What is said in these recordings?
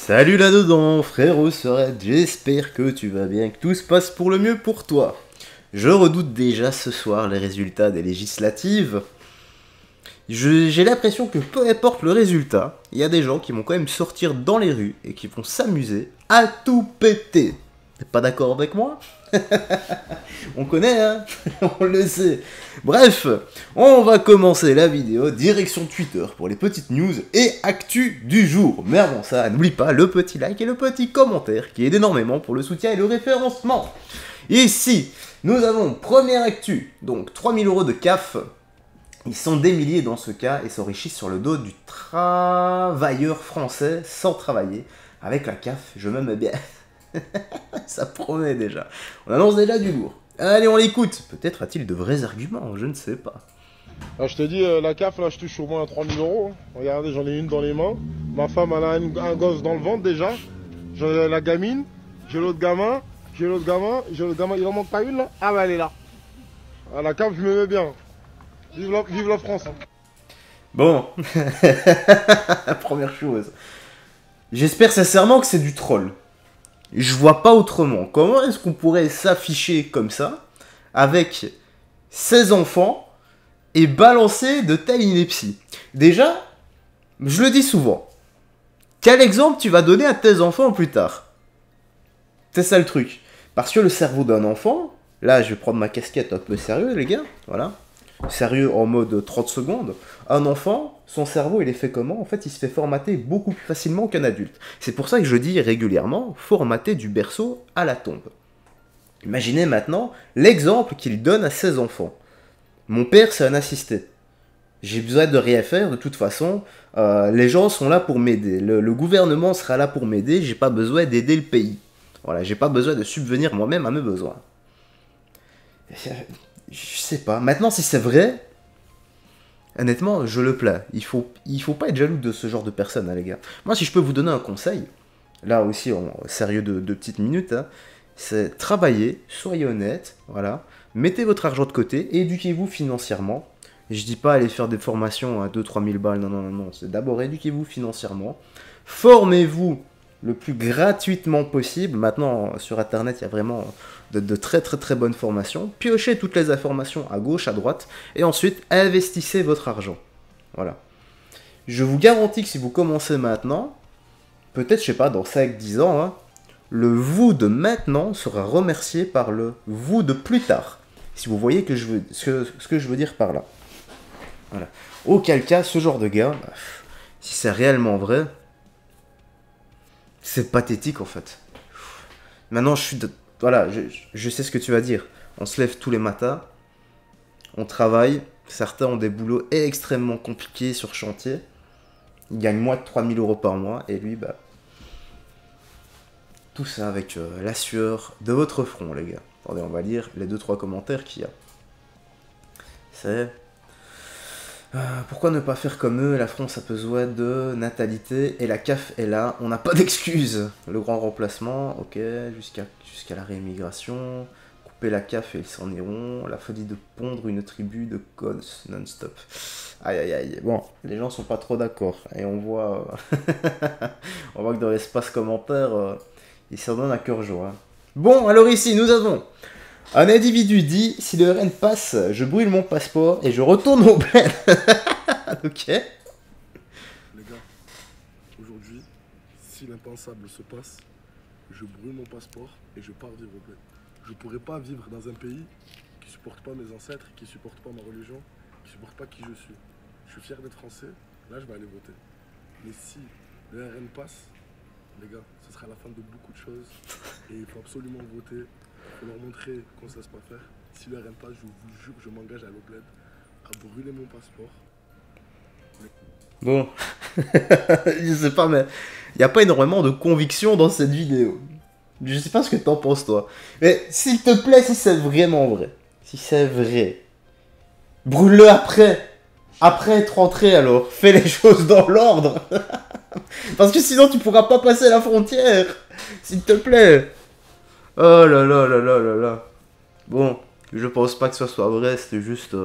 Salut là-dedans, frérot Sorette, j'espère que tu vas bien, que tout se passe pour le mieux pour toi. Je redoute déjà ce soir les résultats des législatives. J'ai l'impression que peu importe le résultat, il y a des gens qui vont quand même sortir dans les rues et qui vont s'amuser à tout péter. T'es pas d'accord avec moi? On connaît, hein? On le sait. Bref, on va commencer la vidéo direction Twitter pour les petites news et actu du jour. Mais avant ça, n'oublie pas le petit like et le petit commentaire qui aident énormément pour le soutien et le référencement. Ici, nous avons première actu, donc 3000 € de CAF. Ils sont des milliers dans ce cas et s'enrichissent sur le dos du travailleur français sans travailler. Avec la CAF, je m'aime bien. Ça promet déjà. On annonce déjà du lourd. Allez, on l'écoute. Peut-être a-t-il de vrais arguments, je ne sais pas. Ah, je te dis, la CAF, là, je touche au moins 3000 €. Regardez, j'en ai une dans les mains. Ma femme, elle a un gosse dans le ventre déjà. J'ai la gamine, j'ai l'autre gamin, j'ai l'autre gamin, j'ai l'autre gamin. Il en manque pas une là? Ah bah elle est là. Ah, la CAF, je me mets bien. Vive la France. Hein. Bon. Première chose. J'espère sincèrement que c'est du troll. Je vois pas autrement. Comment est-ce qu'on pourrait s'afficher comme ça, avec 16 enfants, et balancer de telle ineptie? Déjà, je le dis souvent, quel exemple tu vas donner à tes enfants plus tard? C'est ça le truc. Parce que le cerveau d'un enfant, là je vais prendre ma casquette un peu sérieux les gars, voilà. Sérieux en mode 30 secondes. Un enfant, son cerveau il est fait comment? En fait il se fait formater beaucoup plus facilement qu'un adulte. C'est pour ça que je dis régulièrement, formater du berceau à la tombe. Imaginez maintenant l'exemple qu'il donne à ses enfants. Mon père c'est un assisté. J'ai besoin de rien faire, de toute façon, les gens sont là pour m'aider. Le gouvernement sera là pour m'aider, j'ai pas besoin d'aider le pays. Voilà, j'ai pas besoin de subvenir moi-même à mes besoins. Je sais pas. Maintenant, si c'est vrai, honnêtement, je le plains. Il faut pas être jaloux de ce genre de personnes, hein, les gars. Moi, si je peux vous donner un conseil, là aussi, en sérieux de petites minutes, hein, c'est travailler, soyez honnête, voilà. Mettez votre argent de côté et éduquez-vous financièrement. Je dis pas aller faire des formations à 2-3 000 balles, non, non, non, non. C'est d'abord éduquez-vous financièrement. Formez-vous le plus gratuitement possible. Maintenant, sur Internet, il y a vraiment de très très très bonnes formations. Piochez toutes les informations à gauche, à droite, et ensuite investissez votre argent. Voilà. Je vous garantis que si vous commencez maintenant, peut-être, je sais pas, dans 5-10 ans, hein, le vous de maintenant sera remercié par le vous de plus tard. Si vous voyez que ce que je veux dire par là. Voilà. Auquel cas, ce genre de gars, bah, si c'est réellement vrai, c'est pathétique en fait. Maintenant, voilà, je sais ce que tu vas dire. On se lève tous les matins, on travaille, certains ont des boulots extrêmement compliqués sur chantier, ils gagnent moins de 3000 € par mois, et lui, bah... tout ça avec la sueur de votre front, les gars. Attendez, on va lire les 2-3 commentaires qu'il y a. C'est... pourquoi ne pas faire comme eux? La France a besoin de natalité et la CAF est là. On n'a pas d'excuses. Le grand remplacement, ok, jusqu'à la réimmigration. Couper la CAF et ils s'en iront. La folie de pondre une tribu de codes non-stop. Aïe aïe aïe. Bon, les gens sont pas trop d'accord. Et on voit, on voit que dans l'espace commentaire, ils s'en donnent à cœur joie. Bon, alors ici, nous avons... un individu dit, si le RN passe, je brûle mon passeport et je retourne au bled. Ok. Les gars, aujourd'hui, si l'impensable se passe, je brûle mon passeport et je pars vivre au bled. Je pourrais pas vivre dans un pays qui supporte pas mes ancêtres, qui supporte pas ma religion, qui supporte pas qui je suis. Je suis fier d'être français, là je vais aller voter. Mais si le RN passe, les gars, ce sera la fin de beaucoup de choses et il faut absolument voter. Pour leur montrer qu'on ne se laisse pas faire. Si le RN passe, je vous jure, je m'engage à aller au bled, à brûler mon passeport. Bon. Je sais pas, mais il n'y a pas énormément de conviction dans cette vidéo. Je sais pas ce que t'en penses, toi. Mais s'il te plaît, si c'est vraiment vrai. Si c'est vrai. Brûle-le après. Après être rentré, alors. Fais les choses dans l'ordre. Parce que sinon, tu pourras pas passer la frontière. S'il te plaît. Oh là là là là là là. Bon, je pense pas que ce soit vrai, c'était juste...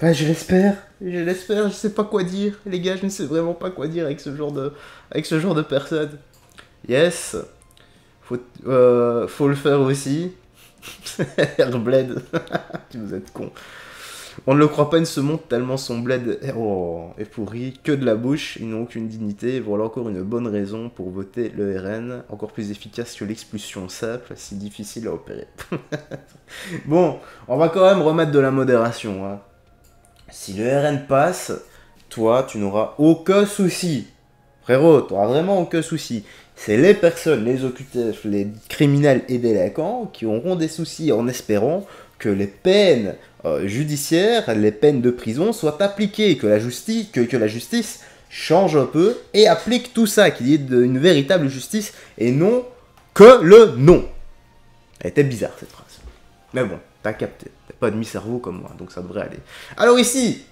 Bah, je l'espère, je sais pas quoi dire. Les gars, je ne sais vraiment pas quoi dire avec avec ce genre de personnes. Yes, faut le faire aussi. Airblade, vous êtes con. On ne le croit pas, il se montre tellement son bled est pourri, que de la bouche, ils n'ont aucune dignité, voilà encore une bonne raison pour voter le RN, encore plus efficace que l'expulsion simple, si difficile à opérer. Bon, on va quand même remettre de la modération. Hein. Si le RN passe, toi, tu n'auras aucun souci. Frérot, tu n'auras vraiment aucun souci. C'est les personnes, les OQTF, les criminels et délinquants qui auront des soucis en espérant que les peines judiciaires, les peines de prison soient appliquées, que la justice change un peu et applique tout ça, qu'il y ait une véritable justice et non que le non. Elle était bizarre cette phrase. Mais bon, t'as capté. T'as pas demi-cerveau comme moi, donc ça devrait aller. Alors ici,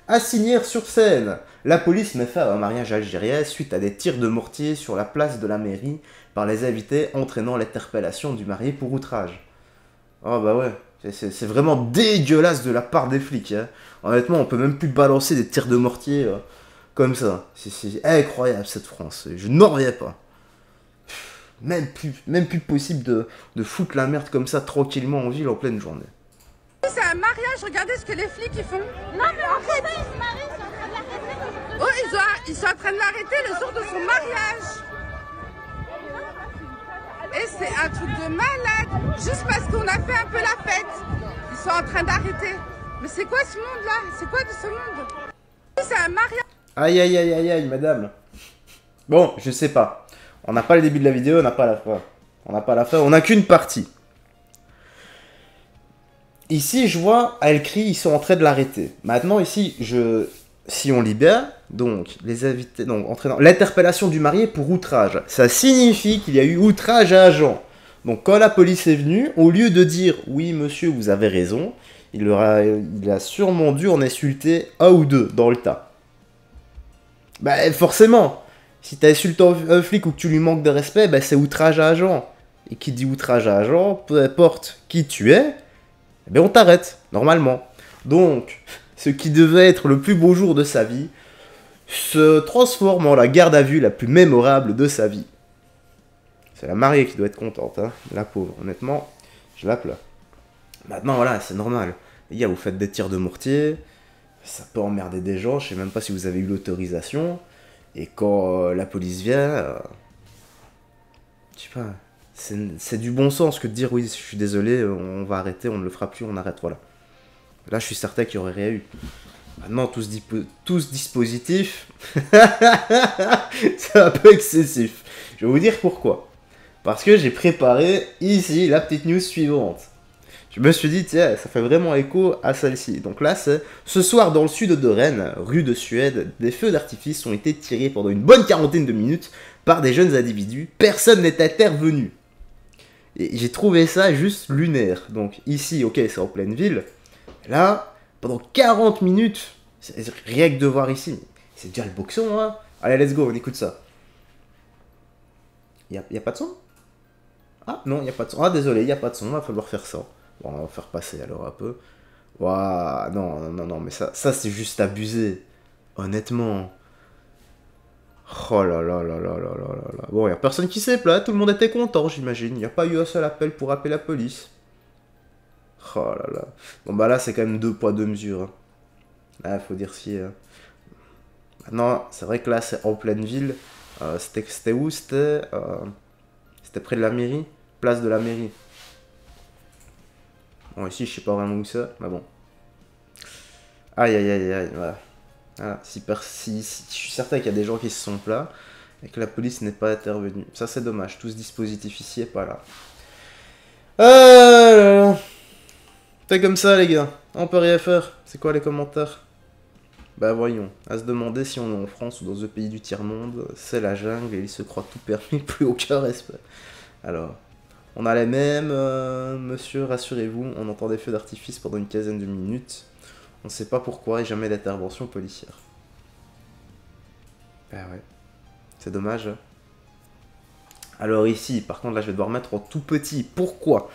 à Signières-sur-Seine, la police met fin à un mariage algérien suite à des tirs de mortier sur la place de la mairie par les invités entraînant l'interpellation du marié pour outrage. Oh bah ouais, c'est vraiment dégueulasse de la part des flics. Hein. Honnêtement, on peut même plus balancer des tirs de mortier comme ça. C'est incroyable cette France, je n'en reviens pas. Même plus possible de foutre la merde comme ça tranquillement en ville en pleine journée. C'est un mariage, regardez ce que les flics ils font. Non mais en fait, ils se marient, ils sont en train de l'arrêter. Oh, ils sont en train de l'arrêter le jour de son mariage. Et c'est un truc de malade, juste parce qu'on a fait un peu la fête. Ils sont en train d'arrêter. Mais c'est quoi ce monde-là? C'est quoi de ce monde? C'est un mariage. Aïe aïe aïe aïe aïe, madame. Bon, je sais pas. On n'a pas le début de la vidéo, on n'a pas la fin. On n'a pas la fin, on n'a qu'une partie. Ici, je vois, elle crie, ils sont en train de l'arrêter. Maintenant, ici, si on libère, donc, les invités, donc, entraînant l'interpellation du marié pour outrage. Ça signifie qu'il y a eu outrage à agent. Donc, quand la police est venue, au lieu de dire, oui, monsieur, vous avez raison, il a sûrement dû en insulter un ou deux dans le tas. Bah, forcément, si t'as insulté un flic ou que tu lui manques de respect, bah, c'est outrage à agent. Et qui dit outrage à agent, peu importe qui tu es, eh bien on t'arrête, normalement. Donc, ce qui devait être le plus beau jour de sa vie se transforme en la garde à vue la plus mémorable de sa vie. C'est la mariée qui doit être contente, hein, la pauvre, honnêtement, je la plains. Maintenant, voilà, c'est normal. Les gars, vous faites des tirs de mortier, ça peut emmerder des gens, je sais même pas si vous avez eu l'autorisation, et quand la police vient, je sais pas... C'est du bon sens que de dire oui, je suis désolé, on va arrêter, on ne le fera plus, on arrête, voilà. Là, je suis certain qu'il n'y aurait rien eu. Maintenant, tout ce dispositif, c'est un peu excessif. Je vais vous dire pourquoi. Parce que j'ai préparé ici la petite news suivante. Je me suis dit, tiens, ça fait vraiment écho à celle-ci. Donc là, c'est ce soir dans le sud de Rennes, rue de Suède, des feux d'artifice ont été tirés pendant une bonne quarantaine de minutes par des jeunes individus. Personne n'est intervenu. Et j'ai trouvé ça juste lunaire. Donc ici, ok, c'est en pleine ville. Là, pendant 40 minutes, rien que de voir ici, c'est déjà le boxon, hein. Allez, let's go, on écoute ça. Y a pas de son? Ah, non, y a pas de son. Ah, désolé, y a pas de son, va falloir faire ça. Bon, on va faire passer alors un peu. Waouh, non, mais ça c'est juste abusé. Honnêtement. Oh là là là là là là là là. Bon, y a personne qui s'est plaint, tout le monde était content, j'imagine. Y a pas eu un seul appel pour appeler la police. Oh là là. Bon bah là, c'est quand même deux poids, deux mesures. Hein. Là, faut dire si... Non, c'est vrai que là, c'est en pleine ville. C'était où? C'était près de la mairie. Place de la mairie. Bon, ici, je sais pas vraiment où c'est, mais bon. Aïe, aïe, aïe, aïe, voilà. Voilà. Si je suis certain qu'il y a des gens qui se sont plaints et que la police n'est pas intervenue. Ça, c'est dommage. Tout ce dispositif ici est pas là. C'est comme ça, les gars. On peut rien faire. C'est quoi les commentaires? Bah voyons. À se demander si on est en France ou dans un pays du tiers-monde. C'est la jungle et il se croit tout permis, plus aucun respect. Alors, on a les mêmes, monsieur, rassurez-vous, on entend des feux d'artifice pendant une quinzaine de minutes. On ne sait pas pourquoi et jamais d'intervention policière. Bah ouais. C'est dommage. Alors ici, par contre, là, je vais devoir mettre en tout petit. Pourquoi?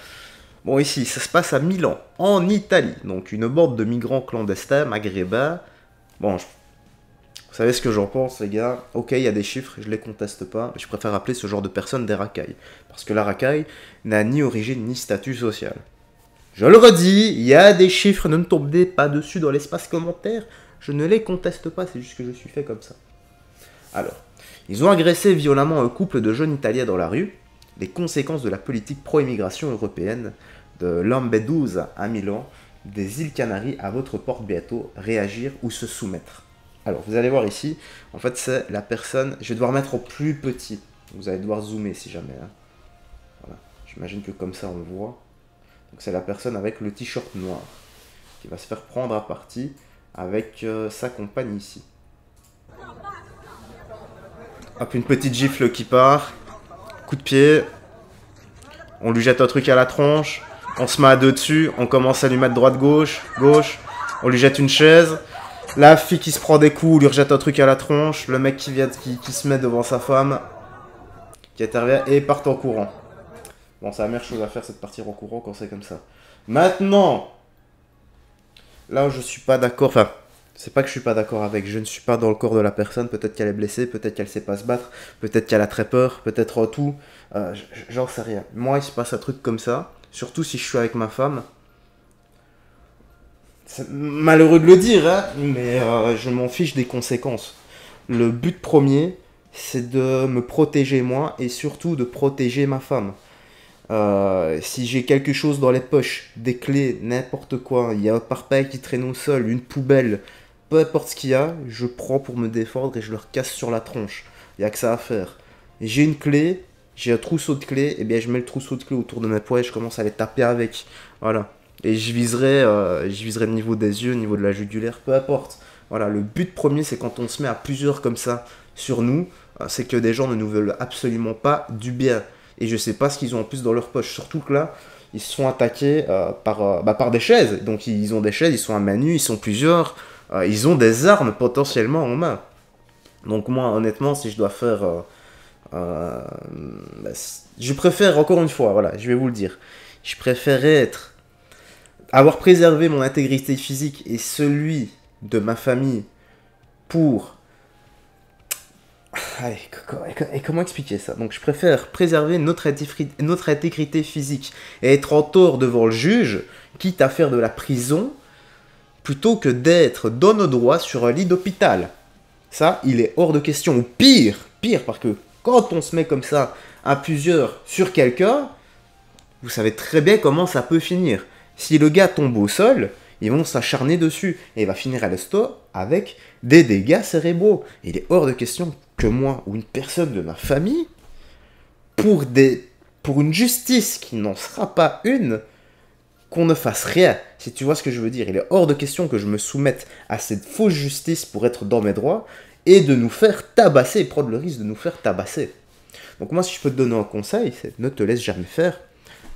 Bon, ici, ça se passe à Milan, en Italie. Donc, une bande de migrants clandestins, maghrébins. Bon, vous savez ce que j'en pense, les gars. Ok, il y a des chiffres, je les conteste pas. Mais je préfère appeler ce genre de personnes des racailles. Parce que la racaille n'a ni origine ni statut social. Je le redis, il y a des chiffres, ne me tombez pas dessus dans l'espace commentaire. Je ne les conteste pas, c'est juste que je suis fait comme ça. Alors, ils ont agressé violemment un couple de jeunes Italiens dans la rue. Les conséquences de la politique pro-immigration européenne de Lampedusa à Milan, des îles Canaries à votre porte bientôt, réagir ou se soumettre. Alors, vous allez voir ici, en fait, c'est la personne, je vais devoir mettre au plus petit. Vous allez devoir zoomer si jamais. Hein. Voilà. J'imagine que comme ça, on le voit. Donc, c'est la personne avec le t-shirt noir qui va se faire prendre à partie avec sa compagne ici. Hop, une petite gifle qui part. Coup de pied. On lui jette un truc à la tronche. On se met à deux dessus. On commence à lui mettre droite-gauche. Gauche. On lui jette une chaise. La fille qui se prend des coups, on lui rejette un truc à la tronche. Le mec qui se met devant sa femme. Qui intervient et part en courant. Bon, c'est la meilleure chose à faire, c'est de partir en courant quand c'est comme ça. Maintenant, là où je suis pas d'accord, enfin, c'est pas que je suis pas d'accord avec, je ne suis pas dans le corps de la personne, peut-être qu'elle est blessée, peut-être qu'elle sait pas se battre, peut-être qu'elle a très peur, peut-être tout, j'en sais rien. Moi, il se passe un truc comme ça, surtout si je suis avec ma femme. C'est malheureux de le dire, hein, mais je m'en fiche des conséquences. Le but premier, c'est de me protéger moi et surtout de protéger ma femme. Si j'ai quelque chose dans les poches, des clés, n'importe quoi, il y a un pare-paille qui traîne au sol, une poubelle, peu importe ce qu'il y a, je prends pour me défendre et je leur casse sur la tronche. Il n'y a que ça à faire. J'ai une clé, j'ai un trousseau de clés, et bien je mets le trousseau de clés autour de mes poings et je commence à les taper avec. Voilà. Et je viserai le niveau des yeux, le niveau de la jugulaire, peu importe. Voilà, le but premier, c'est quand on se met à plusieurs comme ça sur nous, c'est que des gens ne nous veulent absolument pas du bien. Et je sais pas ce qu'ils ont en plus dans leur poche. Surtout que là, ils se sont attaqués par des chaises. Donc ils ont des chaises, ils sont à main nue, ils sont plusieurs. Ils ont des armes potentiellement en main. Donc moi, honnêtement, si je dois faire... je préfère, encore une fois, voilà, je vais vous le dire. Je préférerais avoir préservé mon intégrité physique et celui de ma famille pour... Allez, comment expliquer ça? Donc je préfère préserver notre intégrité physique et être en tort devant le juge, quitte à faire de la prison, plutôt que d'être dans nos droits sur un lit d'hôpital. Ça, il est hors de question. Ou pire, parce que quand on se met comme ça à plusieurs sur quelqu'un, vous savez très bien comment ça peut finir. Si le gars tombe au sol, ils vont s'acharner dessus et il va finir à l'hosto avec des dégâts cérébraux. Il est hors de question que moi ou une personne de ma famille, pour une justice qui n'en sera pas une, qu'on ne fasse rien. Si tu vois ce que je veux dire, il est hors de question que je me soumette à cette fausse justice pour être dans mes droits et de nous faire tabasser, prendre le risque de nous faire tabasser. Donc moi, si je peux te donner un conseil, c'est ne te laisse jamais faire.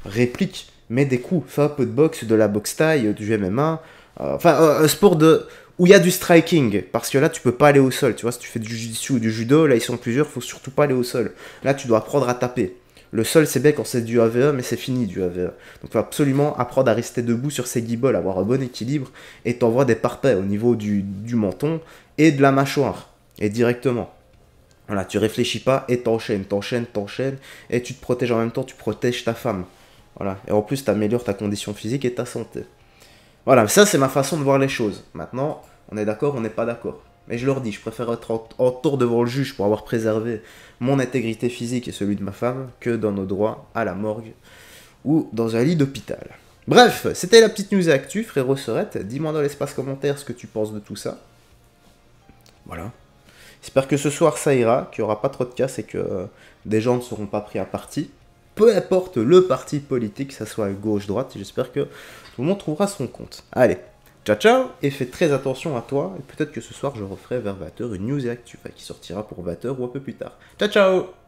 Réplique, mets des coups, fais un peu de boxe, de la boxe taille, du MMA, un sport où il y a du striking, parce que là tu peux pas aller au sol, tu vois, si tu fais du jiu-jitsu ou du judo, là ils sont plusieurs, faut surtout pas aller au sol. Là tu dois apprendre à taper. Le sol c'est bien quand c'est du AVE, mais c'est fini du AVE. Donc faut absolument apprendre à rester debout sur ses guibolles, avoir un bon équilibre, et t'envoies des parpaings au niveau du menton et de la mâchoire, et directement. Voilà, tu réfléchis pas et t'enchaînes, et tu te protèges en même temps, tu protèges ta femme. Voilà, et en plus t'améliores ta condition physique et ta santé. Voilà, ça c'est ma façon de voir les choses. Maintenant, on est d'accord, on n'est pas d'accord. Mais je leur dis, je préfère être en tort devant le juge pour avoir préservé mon intégrité physique et celui de ma femme que dans nos droits à la morgue ou dans un lit d'hôpital. Bref, c'était la petite news actu, frérot Sorette. Dis-moi dans l'espace commentaire ce que tu penses de tout ça. Voilà. J'espère que ce soir ça ira, qu'il n'y aura pas trop de casse et que des gens ne seront pas pris à partie. Peu importe le parti politique, que ça soit gauche-droite, j'espère que tout le monde trouvera son compte. Allez, ciao ciao, et fais très attention à toi, et peut-être que ce soir je referai vers 20h une news et actu qui sortira pour 20h ou un peu plus tard. Ciao ciao.